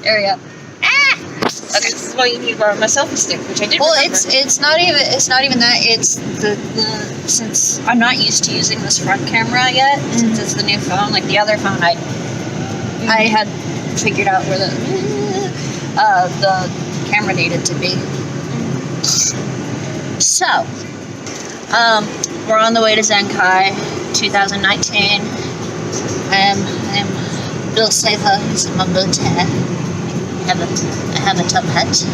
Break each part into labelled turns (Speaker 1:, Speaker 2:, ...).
Speaker 1: There we go. Ah!
Speaker 2: Okay. This is why you need to borrow my selfie stick, which I did.
Speaker 1: Well,
Speaker 2: remember.
Speaker 1: it's not even that. It's the since I'm not used to using this front camera yet, since it's the new phone. Like the other phone, I had figured out where the camera needed to be. So, we're on the way to Zenkai 2019. I am Bill Saver is in my boat hair. I have a top hat.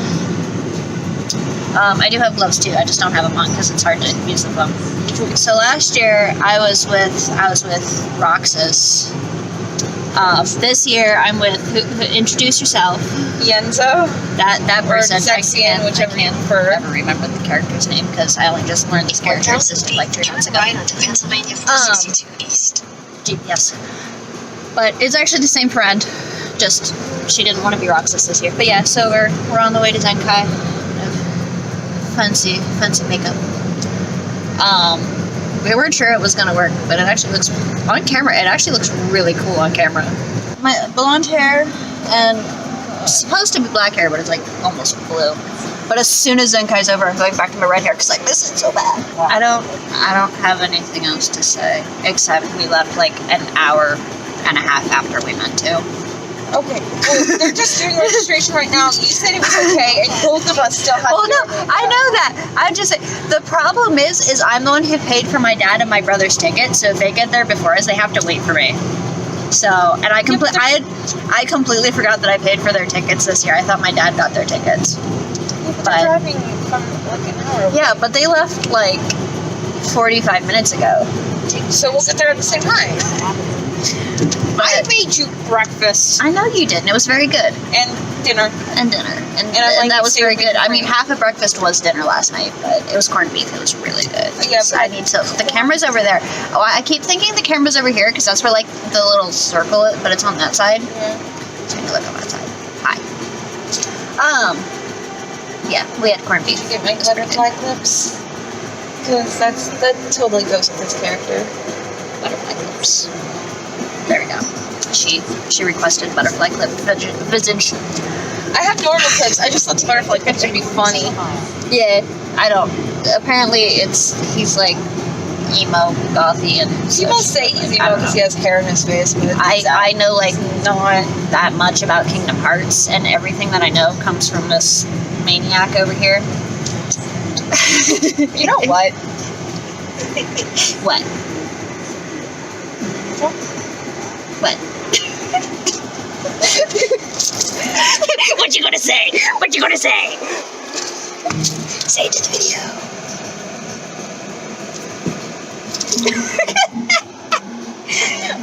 Speaker 1: I do have gloves too. I just don't have them on because it's hard to use the phone. So last year I was with Roxas. This year I'm with introduce yourself.
Speaker 2: Yenzo.
Speaker 1: That person.
Speaker 2: Zexian, whichever you prefer.
Speaker 1: I never remember the character's name because I only just learned these characters like 3 months ago. Yes. But it's actually the same friend. Just she didn't want to be Roxas this year. But yeah, so we're on the way to Zenkai. Fancy makeup. We weren't sure it was gonna work, but it actually looks on camera. It actually looks really cool on camera. My blonde hair and it's supposed to be black hair, but it's like almost blue. But as soon as Zenkai's over, I'm going back to my red hair because I miss it so bad. Wow. I don't have anything else to say except we left like an hour and a half after we meant to.
Speaker 2: Okay, well, they're just doing registration right now. You said it was okay, and both of us still have.
Speaker 1: Well, no, I know that. I'm just saying. The problem is I'm the one who paid for my dad and my brother's ticket. So if they get there before us, they have to wait for me. So, and I completely forgot that I paid for their tickets this year. I thought my dad got their tickets.
Speaker 2: But they're driving from like an hour.
Speaker 1: Yeah, but they left like 45 minutes ago.
Speaker 2: So we'll get there at the same time. I made you breakfast.
Speaker 1: I know you did, and it was very good.
Speaker 2: And dinner.
Speaker 1: And
Speaker 2: like
Speaker 1: that was very good. I mean, half of breakfast was dinner last night, but it was corned beef. It was really good.
Speaker 2: Yeah,
Speaker 1: so I need to. The camera's over there. Oh, I keep thinking the camera's over here because that's where like the little circle is, but it's on that side.
Speaker 2: Yeah.
Speaker 1: So I need to look on that side. Hi. Yeah, we had corned beef.
Speaker 2: Did you get my butterfly clips? Because that totally goes with this character.
Speaker 1: Butterfly clips. There we go. She requested butterfly clip visage.
Speaker 2: I have normal clips. I just thought the butterfly clips would be funny.
Speaker 1: Yeah, I don't. Apparently, he's like emo, gothy, and
Speaker 2: people say he's emo because he has hair in his face. But
Speaker 1: I know like not that much about Kingdom Hearts, and everything that I know comes from this maniac over here.
Speaker 2: You know what?
Speaker 1: What? What? What you gonna say? What you gonna say? Say it to the video.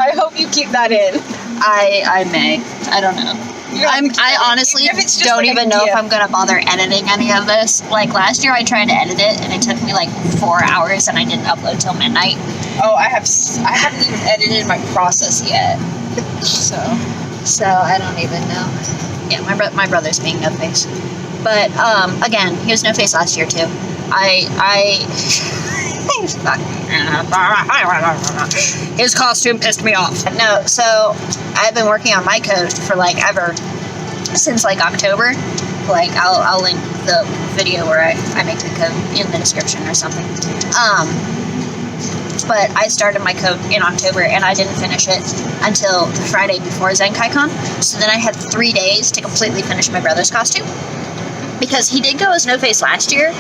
Speaker 2: I hope you keep that in.
Speaker 1: I may. I don't know. I honestly don't even know if I'm gonna bother editing any of this. Like last year I tried to edit it and it took me like 4 hours and I didn't upload till midnight.
Speaker 2: Oh, I haven't even edited my process yet. So
Speaker 1: I don't even know. Yeah, my brother's being no face. But again, he was no face last year too. His costume pissed me off. No, so I've been working on my code for like ever since like October. Like I'll link the video where I make the code in the description or something. But I started my code in October and I didn't finish it until the Friday before Zenkaikon. So then I had 3 days to completely finish my brother's costume. Because he did go as No Face last year,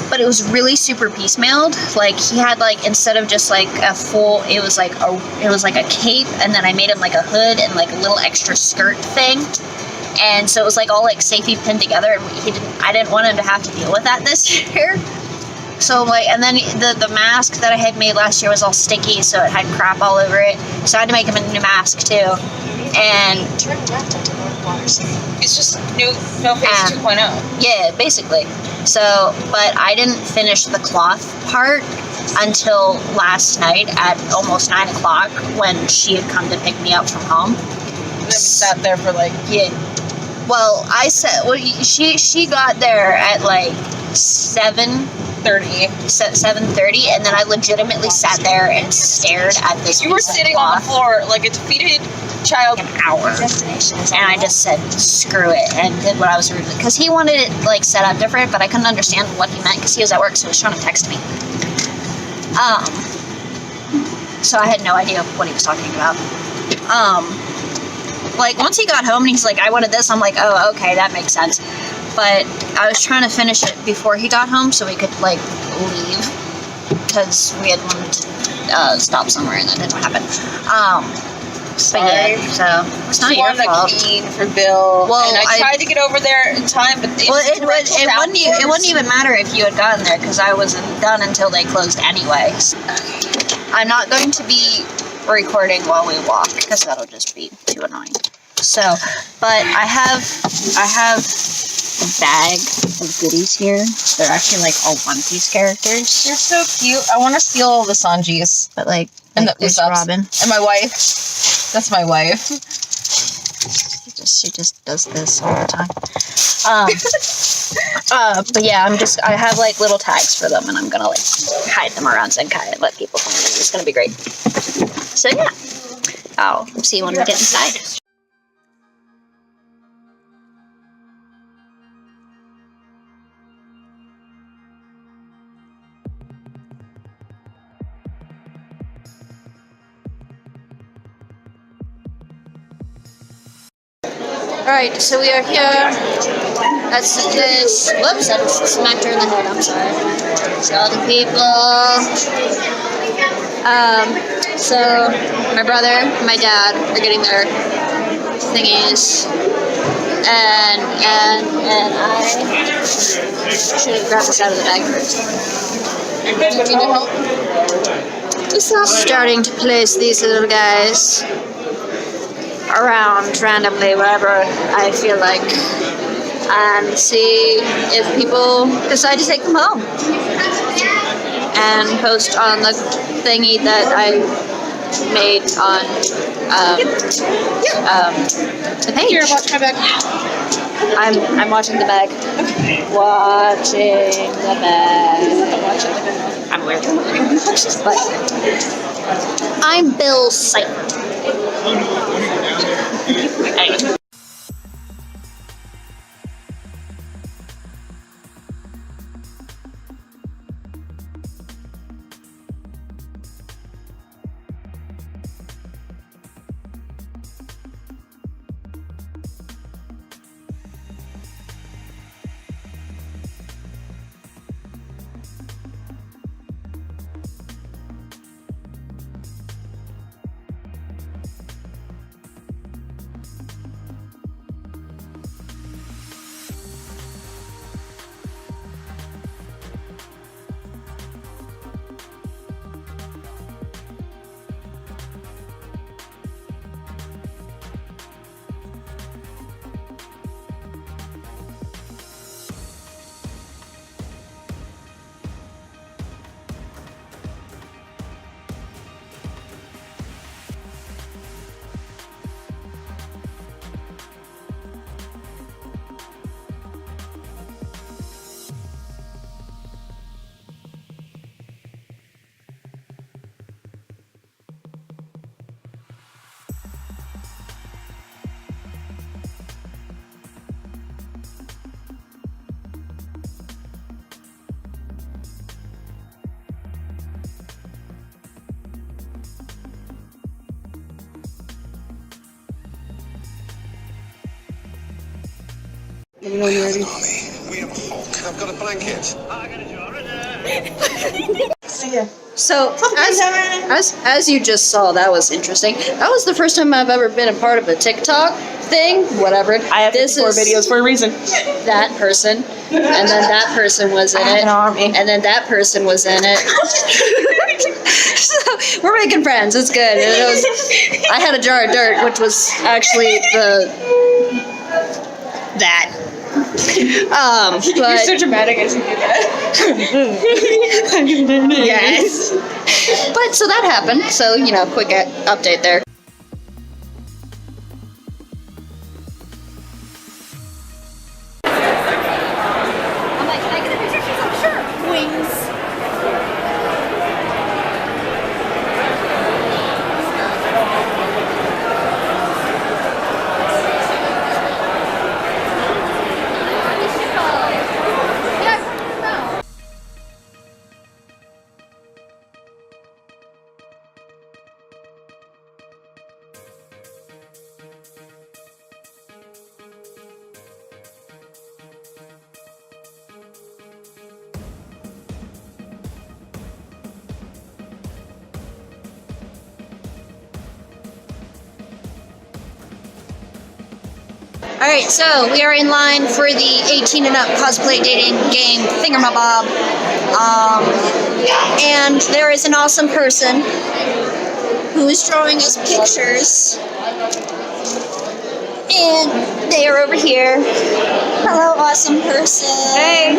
Speaker 1: but it was really super piecemealed. Like he had like instead of just like a full, it was like a cape, and then I made him like a hood and like a little extra skirt thing. And so it was like all like safety pinned together, and I didn't want him to have to deal with that this year. So like, and then the mask that I had made last year was all sticky, so it had crap all over it. So I had to make him a new mask too. And
Speaker 3: turn left onto North Water Street.
Speaker 2: It's just No Face 2.0.
Speaker 1: Yeah, basically. So, but I didn't finish the cloth part until last night at almost 9 o'clock when she had come to pick me up from home.
Speaker 2: And then we sat there for like...
Speaker 1: Yeah. Well, she got there at like 7:30, and then I legitimately sat there and stared at this.
Speaker 2: You were sitting on the floor like a defeated child.
Speaker 1: an hour. And I just said, screw it, and did what I was originally, because he wanted it, like, set up different, but I couldn't understand what he meant, because he was at work, so he was trying to text me. So I had no idea what he was talking about. Like, once he got home and he's like, I wanted this, I'm like, oh, okay, that makes sense. But I was trying to finish it before he got home so we could, like, leave, because we had wanted to stop somewhere and that didn't happen. But yeah, so it's not your
Speaker 2: Wanted
Speaker 1: fault.
Speaker 2: to clean for Bill.
Speaker 1: Well,
Speaker 2: and I tried to get over there in time, but it
Speaker 1: wouldn't even matter if you had gotten there, because I wasn't done until they closed anyway. So I'm not going to be recording while we walk, because that'll just be too annoying. So, but I have a bag of goodies here. They're actually like all One Piece characters.
Speaker 2: You're so cute. I want to steal all the Sanjis.
Speaker 1: But like
Speaker 2: And the
Speaker 1: this
Speaker 2: Usops.
Speaker 1: Robin.
Speaker 2: And my wife. That's my wife.
Speaker 1: She just does this all the time. But yeah, I have like little tags for them, and I'm gonna like hide them around Zenkai and let people find them. It's gonna be great. So yeah, I'll see you when we get inside. Alright, so we are here. That's this. Whoops, I just smacked her in the head. I'm sorry. So all the people. So my brother, my dad are getting their thingies, and I should have grabbed this out of the bag first.
Speaker 2: Do you need help?
Speaker 1: Just starting to place these little guys around randomly wherever I feel like, and see if people decide to take them home and post on the thingy that I made on the page.
Speaker 2: Here, watch my back.
Speaker 1: I'm watching the bag. Watching the bag. I'm weird. But I'm Bill Seifert. Anyway.
Speaker 4: Let me know when you're ready. We have a Hulk. I've got a blanket.
Speaker 2: See ya.
Speaker 1: So, as you just saw, that was interesting. That was the first time I've ever been a part of a TikTok thing, whatever.
Speaker 2: I have 54 videos for a reason.
Speaker 1: That person, and then that person was in
Speaker 2: I have
Speaker 1: it,
Speaker 2: an army.
Speaker 1: and then that person was in it. So, we're making friends. It's good. I had a jar of dirt, which was actually that. But
Speaker 2: You're so dramatic as you do that.
Speaker 1: yes. But so that happened. So, quick update there. I'm like, can I get a picture? She's like, sure. Wings. Alright, so we are in line for the 18 and up cosplay dating game thingamabob. And there is an awesome person who is drawing us pictures. And they are over here. Hello, awesome person. Hey.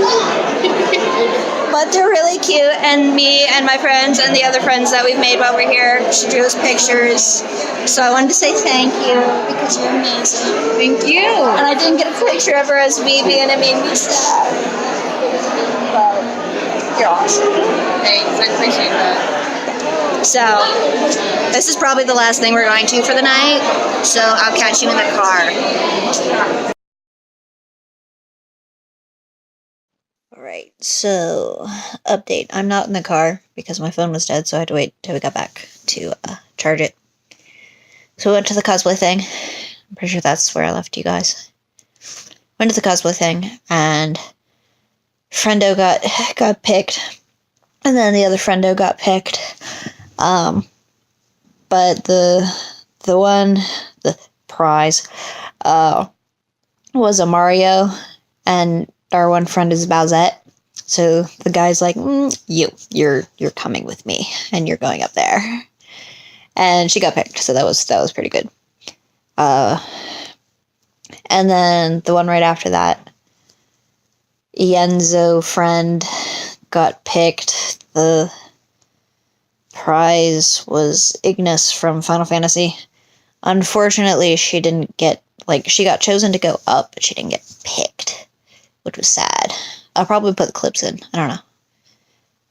Speaker 1: But they're really cute, and me and my friends and the other friends that we've made while we're here, she drew us pictures. So I wanted to say thank you, because you're amazing.
Speaker 2: Thank you.
Speaker 1: And I didn't get a picture of her as Vivi, and it made me sad. But you're awesome.
Speaker 2: Thanks, I appreciate that.
Speaker 1: So, this is probably the last thing we're going to for the night, so I'll catch you in the car. Alright, so, update. I'm not in the car because my phone was dead, so I had to wait till we got back to charge it. So we went to the cosplay thing. I'm pretty sure that's where I left you guys. Went to the cosplay thing, and friendo got picked, and then the other friendo got picked. But the prize, was a Mario, and our one friend is Bowsette. So the guy's like, you're coming with me, and you're going up there. And she got picked, so that was pretty good. And then the one right after that, Yenzo friend got picked. The prize was Ignis from Final Fantasy. Unfortunately, she didn't get, she got chosen to go up, but she didn't get picked, which was sad. I'll probably put the clips in. I don't know.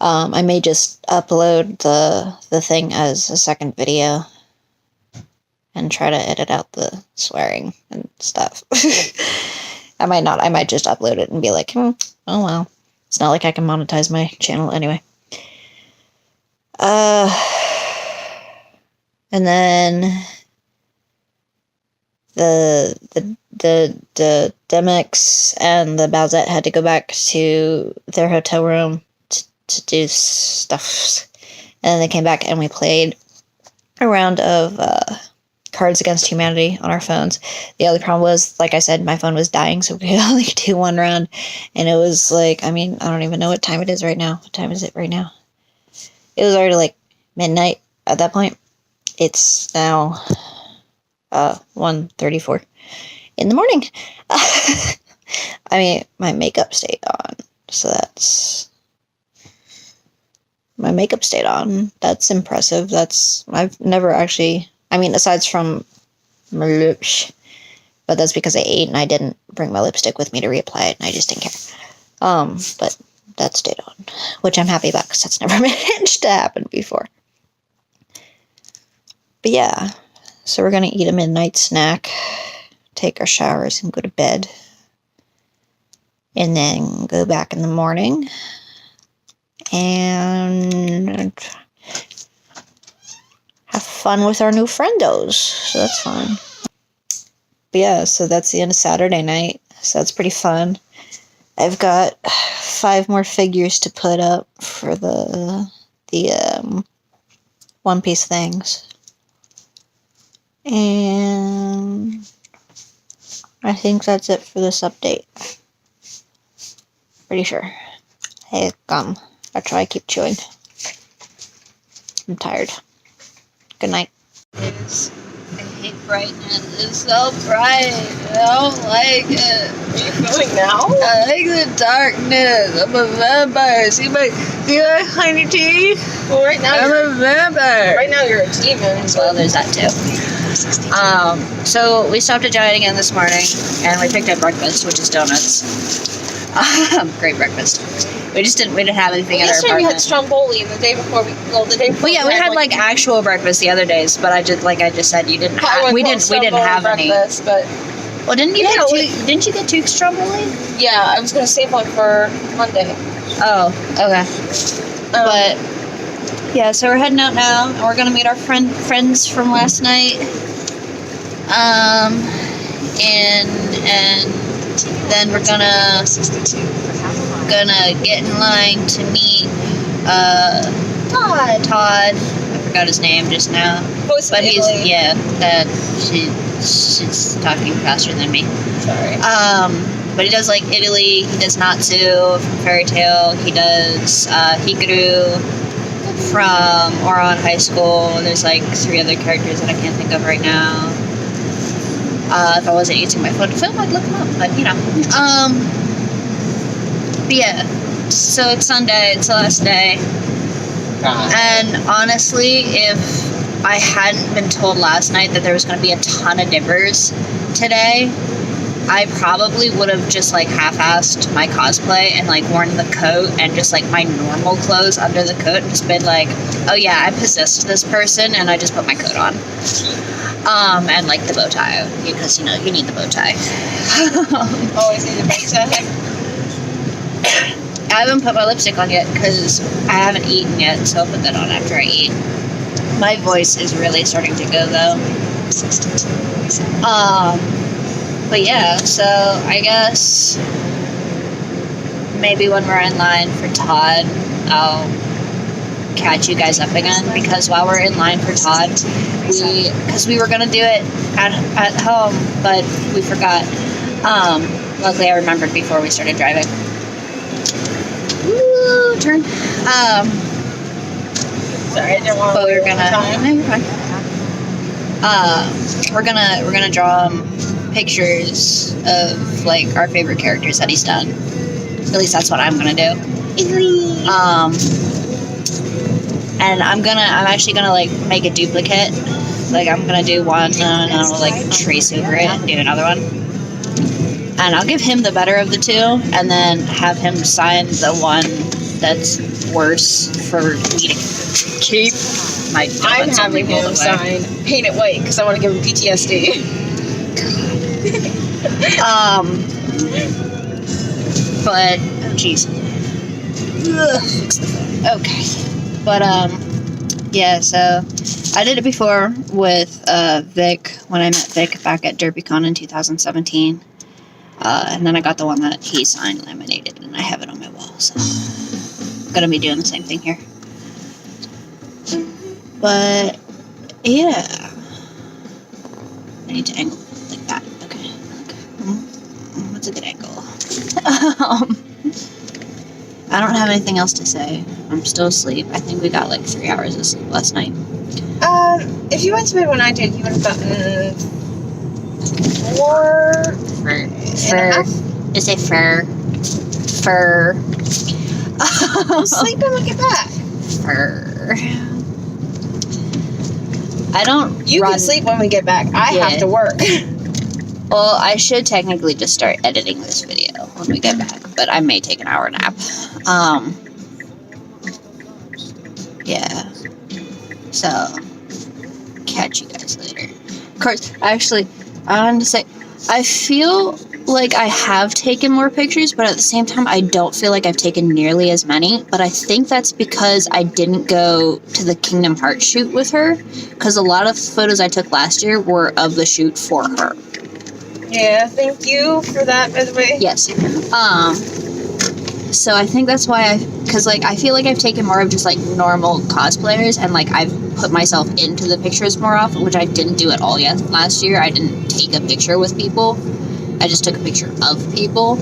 Speaker 1: I may just upload the thing as a second video and try to edit out the swearing and stuff. I might not. I might just upload it and be like, oh well. It's not like I can monetize my channel anyway. And then the Demix and the Bowsette had to go back to their hotel room to do stuff. And then they came back and we played a round of Cards Against Humanity on our phones. The only problem was, like I said, my phone was dying, so we could only do one round. And it was I don't even know what time it is right now. What time is it right now? It was already midnight at that point. It's now 1:34 in the morning. My makeup stayed on, so that's... My makeup stayed on. That's impressive. I've never actually... aside from my lips. But that's because I ate and I didn't bring my lipstick with me to reapply it, and I just didn't care. But that stayed on, which I'm happy about because that's never managed to happen before. But yeah, so we're gonna eat a midnight snack, take our showers, and go to bed. And then go back in the morning and have fun with our new friendos. So that's fun. But yeah, so that's the end of Saturday night. So that's pretty fun. I've got 5 more figures to put up for the One Piece things. And I think that's it for this update. Pretty sure. Hey, gum. I'll try to keep chewing. I'm tired. Good night. I hate brightness. It's so bright. I don't like it.
Speaker 2: What are you feeling now?
Speaker 1: I like the darkness. I'm a vampire. See my tiny teeth?
Speaker 2: Well, right now
Speaker 1: I'm a vampire.
Speaker 2: Right now you're a demon.
Speaker 1: Well, there's that too. So we stopped at Giant again this morning, and we picked up breakfast, which is donuts. Great breakfast. We didn't have anything at our
Speaker 2: Yesterday we had
Speaker 1: apartment.
Speaker 2: Stromboli, the day before we
Speaker 1: We had actual breakfast the other days, but I just said, you didn't have. We didn't have any.
Speaker 2: But
Speaker 1: Well, didn't you get two? Didn't you get 2 Stromboli?
Speaker 2: yeah, I was gonna save one for Monday.
Speaker 1: Oh, okay. But yeah, so we're heading out now, and we're gonna meet our friends from last night. And then we're gonna get in line to meet Todd. I forgot his name just now.
Speaker 2: But
Speaker 1: She's talking faster than me.
Speaker 2: Sorry.
Speaker 1: But he does like Italy, he does Natsu from Fairy Tail, he does Hikaru from Oron High School. There's like 3 other characters that I can't think of right now. If I wasn't using my phone to film, I'd look them up, but you know. But yeah, so it's Sunday, it's the last day. And honestly, if I hadn't been told last night that there was going to be a ton of dippers today, I probably would have just like half-assed my cosplay and like worn the coat and just like my normal clothes under the coat and just been like, oh yeah, I possessed this person and I just put my coat on. And like the bow tie, because you know, you need the bow tie.
Speaker 2: Always need a bow tie.
Speaker 1: I haven't put my lipstick on yet because I haven't eaten yet, so I'll put that on after I eat. My voice is really starting to go though. But yeah, so I guess maybe when we're in line for Todd, I'll catch you guys up again, because while we're in line for Todd, because we were gonna do it at home, but we forgot. Luckily I remembered before we started driving. Woo, turn.
Speaker 2: Sorry, I didn't want to.
Speaker 1: But we're gonna. No, you're fine. We're gonna draw pictures of like our favorite characters that he's done. At least that's what I'm gonna do. And I'm actually gonna like make a duplicate. Like I'm gonna do one and I'll like trace over it and do another one. And I'll give him the better of the 2, and then have him sign the one that's worse for me to keep.
Speaker 2: I'm having him sign Paint It White because I want to give him PTSD.
Speaker 1: But oh jeez. Fix the phone. Okay. But yeah, so I did it before with Vic when I met Vic back at DerbyCon in 2017. And then I got the one that he signed laminated, and I have it on my wall, so I'm gonna be doing the same thing here. But yeah, I need to angle like that. Okay. What's a good angle? I don't have anything else to say. I'm still asleep. I think we got like 3 hours of sleep last night.
Speaker 2: If you went to bed when I did, you would have gotten 4.
Speaker 1: Is it fur? Fur.
Speaker 2: I'll sleep when we get back.
Speaker 1: Fur. I don't.
Speaker 2: You can sleep when we get back. I have to work.
Speaker 1: Well, I should technically just start editing this video when we get back, but I may take an hour nap. Yeah. So, catch you guys later. Of course, actually, I wanted to say, I feel like I have taken more pictures, but at the same time, I don't feel like I've taken nearly as many. But I think that's because I didn't go to the Kingdom Hearts shoot with her, because a lot of photos I took last year were of the shoot for her.
Speaker 2: Yeah, thank you for that, by the way.
Speaker 1: Yes. So I think that's why because like I feel like I've taken more of just like normal cosplayers, and like I've put myself into the pictures more often, which I didn't do at all last year. I didn't take a picture with people. I just took a picture of people.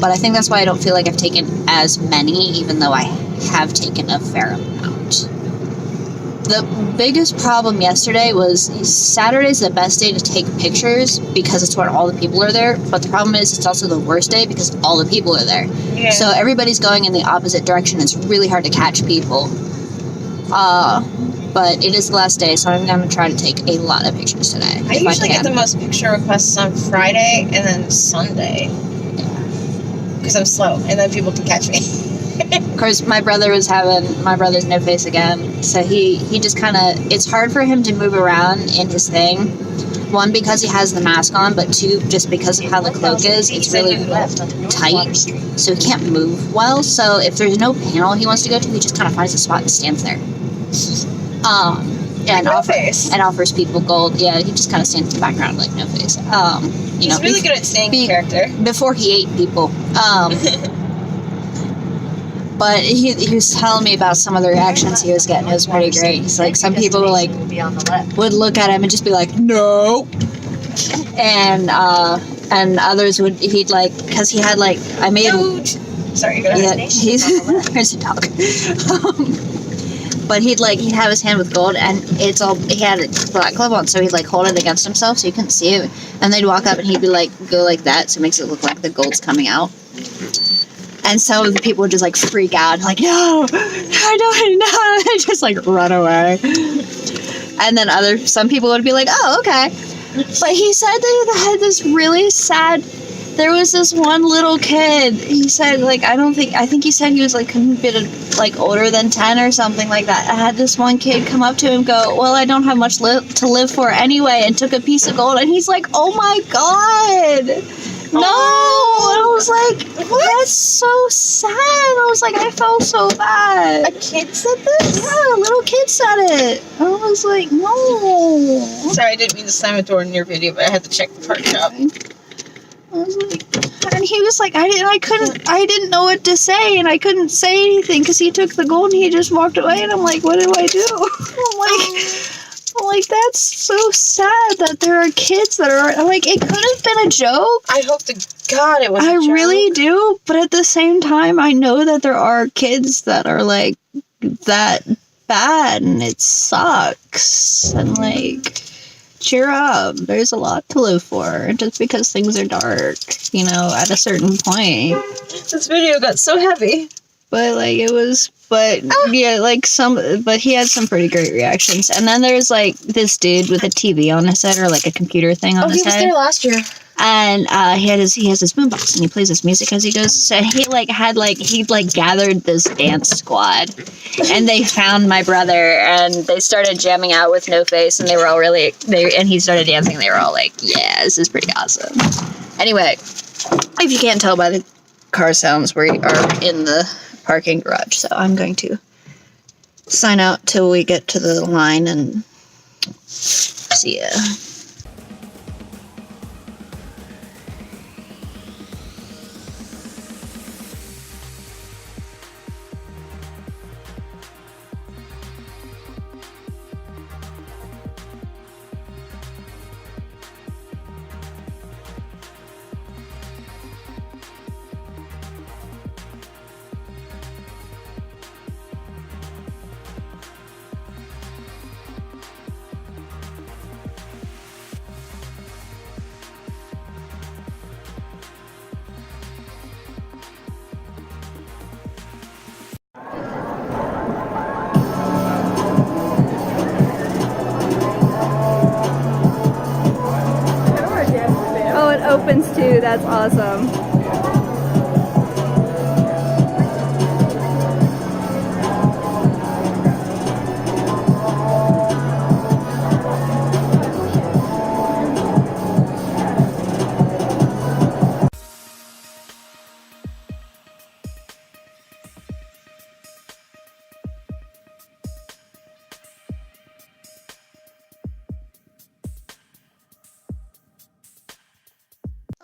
Speaker 1: But I think that's why I don't feel like I've taken as many, even though I have taken a fair amount. The biggest problem yesterday was Saturday's the best day to take pictures because it's when all the people are there. But the problem is it's also the worst day because all the people are there.
Speaker 2: Yeah.
Speaker 1: So everybody's going in the opposite direction. It's really hard to catch people. But it is the last day, so I'm going to try to take a lot of pictures today.
Speaker 2: I usually get the most picture requests on Friday and then Sunday. Because I'm slow, and then people can catch me.
Speaker 1: Of course, my brother's no face again, so he just kind of, it's hard for him to move around in his thing. One, because he has the mask on, but 2, just because of how the cloak is, it's really tight, so he can't move well. So if there's no panel he wants to go to, he just kind of finds a spot and stands there. And offers people gold. Yeah, he just kind of stands in the background like no face.
Speaker 2: He's really good at staying in character.
Speaker 1: Before he ate people. But he was telling me about some of the reactions he was getting. It was pretty great. He's like, some people were like would look at him and just be like, no. And And others would, he'd like, because he had like, I made
Speaker 2: Sorry, go ahead.
Speaker 1: yeah, he's there's a dog. But he'd have his hand with gold, and it's all, he had a black glove on, so he'd like hold it against himself so you couldn't see it, and they'd walk up and he'd be like, go like that, so it makes it look like the gold's coming out. And some of the people would just like freak out, like, no, I don't know, and just like run away. And then some people would be like, oh, okay. But he said that he had this really sad, there was this one little kid, he said, like, I think he said he was, like, couldn't be, like, older than 10 or something like that. I had this one kid come up to him and go, well, I don't have much to live for anyway, and took a piece of gold, and he's like, oh my god! No! And I was like, that's so sad! I was like, I felt so bad.
Speaker 2: A kid said this?
Speaker 1: Yeah, a little kid said it. I was like, no.
Speaker 2: Sorry, I didn't mean to slam a door in your video, but I had to check the part shop.
Speaker 1: I was like, and he was like, I didn't know what to say, and I couldn't say anything because he took the gold and he just walked away, and I'm like, what do I do? I'm like, that's so sad that there are kids that are, I'm like, it could have been a joke.
Speaker 2: I hope to God it was a joke.
Speaker 1: I really do, but at the same time, I know that there are kids that are like that bad, and it sucks, and like, cheer up, there's a lot to live for, just because things are dark, you know, at a certain point.
Speaker 2: This video got so heavy.
Speaker 1: But like, it was, but yeah, like but he had some pretty great reactions. And then there's like this dude with a TV on his head, or like a computer thing on his head.
Speaker 2: Oh, he was there last year.
Speaker 1: And he has his boombox, and he plays his music as he goes. So he gathered this dance squad, and they found my brother, and they started jamming out with No Face, and they were all and he started dancing, and they were all like, yeah, this is pretty awesome. Anyway, if you can't tell by the car sounds, we are in the parking garage, so I'm going to sign out till we get to the line, and see ya. Oh, it opens too. That's awesome.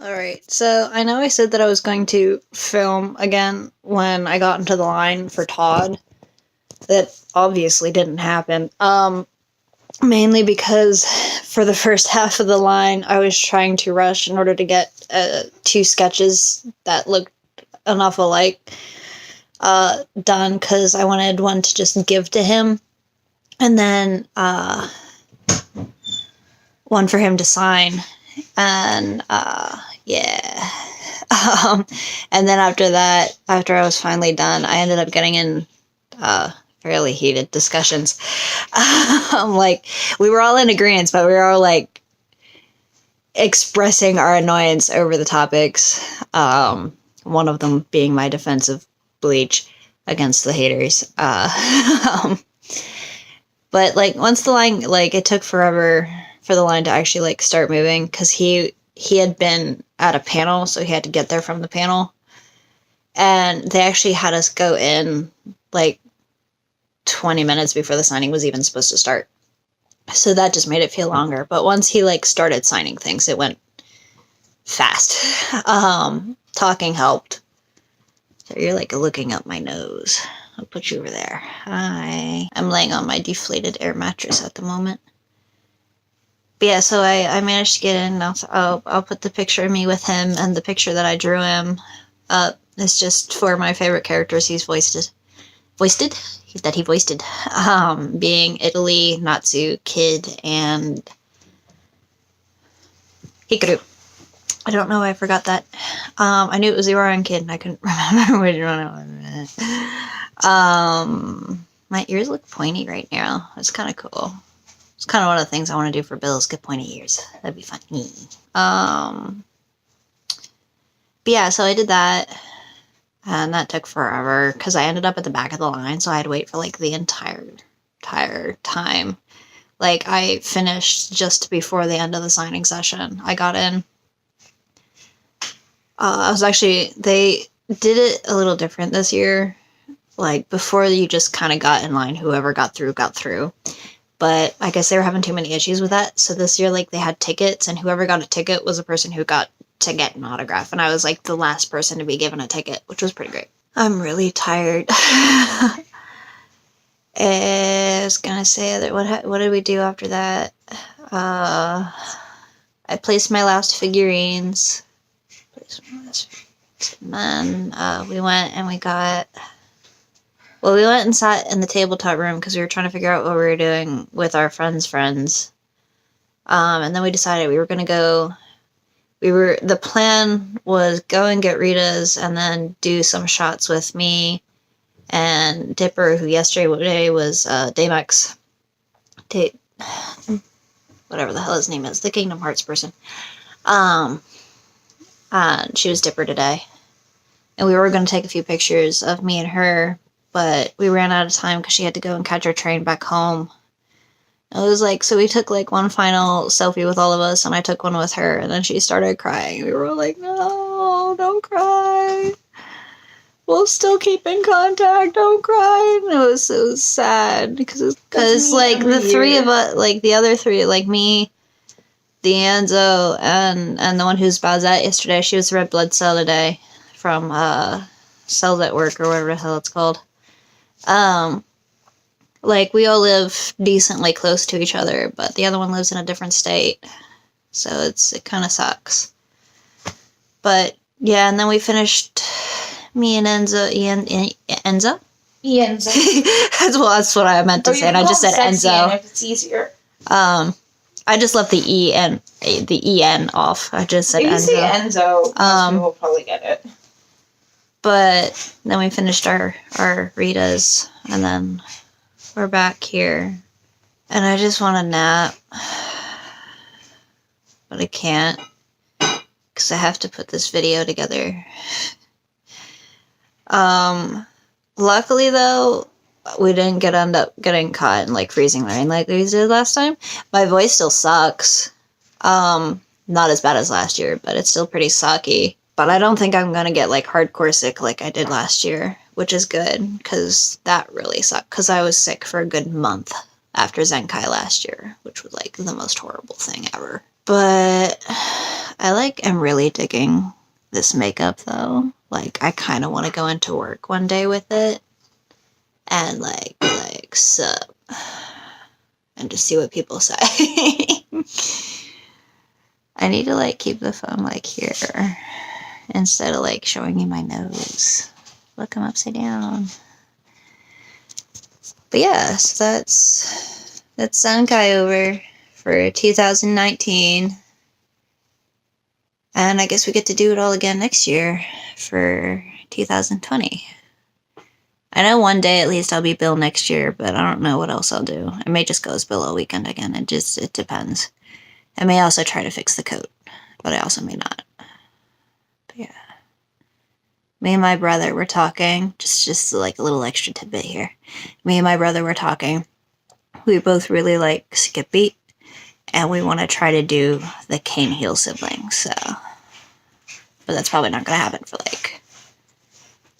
Speaker 1: Alright, so I know I said that I was going to film again when I got into the line for Todd. That obviously didn't happen. Mainly because for the first half of the line, I was trying to rush in order to get 2 sketches that looked enough alike done, because I wanted one to just give to him, and then one for him to sign. And yeah. And then after that, after I was finally done, I ended up getting in fairly heated discussions. Like, we were all in agreement, but we were all like expressing our annoyance over the topics. One of them being my defense of Bleach against the haters. But like, once the line, like, it took forever for the line to actually like start moving, because he had been at a panel, so he had to get there from the panel, and they actually had us go in like 20 minutes before the signing was even supposed to start, so that just made it feel longer. But once he like started signing things, it went fast. Talking helped. So you're like looking up my nose. I'll put you over there. Hi. I'm laying on my deflated air mattress at the moment. But yeah, so I managed to get in. I'll put the picture of me with him and the picture that I drew him up. It's just for my favorite characters he voiced. Being Italy, Natsu, Kid, and Hikaru. I don't know why I forgot that. I knew it was Zero and Kid, and I couldn't remember which one it was. My ears look pointy right now. It's kind of cool. It's kind of one of the things I want to do for Bill's, get pointy ears. That'd be funny. But yeah, so I did that, and that took forever because I ended up at the back of the line, so I had to wait for like the entire time. Like, I finished just before the end of the signing session. I got in. They did it a little different this year. Like, before you just kind of got in line, whoever got through, got through. But I guess they were having too many issues with that. So this year, like, they had tickets, and whoever got a ticket was the person who got to get an autograph. And I was, like, the last person to be given a ticket, which was pretty great. I'm really tired. I was gonna say, what did we do after that? I placed my last figurines. And then we went and we went and sat in the tabletop room because we were trying to figure out what we were doing with our friends. And then we decided we were going to go. The plan was go and get Rita's and then do some shots with me and Dipper, who yesterday was Damex. Whatever the hell his name is, the Kingdom Hearts person. She was Dipper today. And we were going to take a few pictures of me and her, but we ran out of time because she had to go and catch her train back home. It was like, so we took like one final selfie with all of us, and I took one with her, and then she started crying. We were all like, no, don't cry. We'll still keep in contact, don't cry. And it was sad because like the three of us, like the other three, like me, the Anzo, and the one who's Bazette yesterday, she was red blood cell today from Cells at Work or whatever the hell it's called. Like, we all live decently close to each other, but the other one lives in a different state, so it kind of sucks. But yeah, and then we finished me and Enzo. Enzo? That's what I meant to say, and I just said Enzo.
Speaker 2: If it's easier.
Speaker 1: I just left the en off. I just said Enzo.
Speaker 2: If you say Enzo, we'll probably get it.
Speaker 1: But then we finished our Ritas, and then we're back here. And I just want a nap. But I can't, because I have to put this video together. Luckily, though, we didn't end up getting caught in, like, freezing rain like we did last time. My voice still sucks. Not as bad as last year, but it's still pretty sucky. But I don't think I'm gonna get, like, hardcore sick like I did last year, which is good, because that really sucked, because I was sick for a good month after Zenkai last year, which was, like, the most horrible thing ever. But I'm really digging this makeup, though. Like, I kind of want to go into work one day with it, and, like, sup, and just see what people say. I need to, like, keep the phone, like, here, instead of, like, showing you my nose. Look, I'm upside down. But yeah, so that's Zenkai over for 2019. And I guess we get to do it all again next year for 2020. I know one day at least I'll be Bill next year, but I don't know what else I'll do. I may just go as Bill all weekend again. It depends. I may also try to fix the coat, but I also may not. But yeah. Me and my brother were talking, just like a little extra tidbit here. Me and my brother were talking. We both really like Skip Beat, and we want to try to do the Cane Heel siblings, so. But that's probably not going to happen for like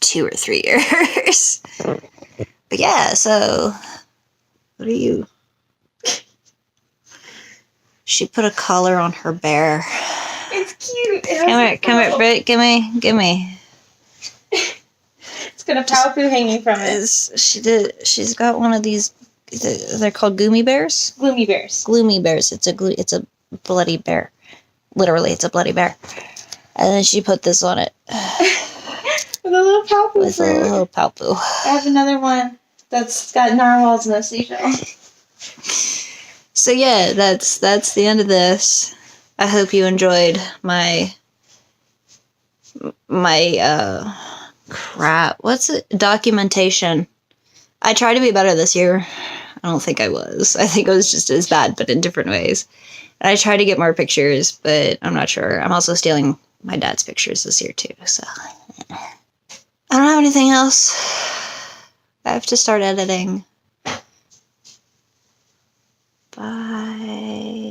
Speaker 1: 2 or 3 years. But yeah, so what are you? She put a collar on her bear.
Speaker 2: It's cute.
Speaker 1: Come here, Britt. Give me.
Speaker 2: It's got a power poo hanging from it.
Speaker 1: She's got one of these they're called Gloomy Bears.
Speaker 2: Gloomy bears.
Speaker 1: Gloomy Bears. It's a bloody bear. Literally, it's a bloody bear. And then she put this on it.
Speaker 2: With a little palpu
Speaker 1: With a
Speaker 2: fruit.
Speaker 1: little palpu.
Speaker 2: I have another one that's got narwhals and a seashell.
Speaker 1: So yeah, that's the end of this. I hope you enjoyed my crap. What's it? Documentation. I tried to be better this year. I don't think I was. I think I was just as bad, but in different ways. And I tried to get more pictures, but I'm not sure. I'm also stealing my dad's pictures this year too, so I don't have anything else. I have to start editing. Bye.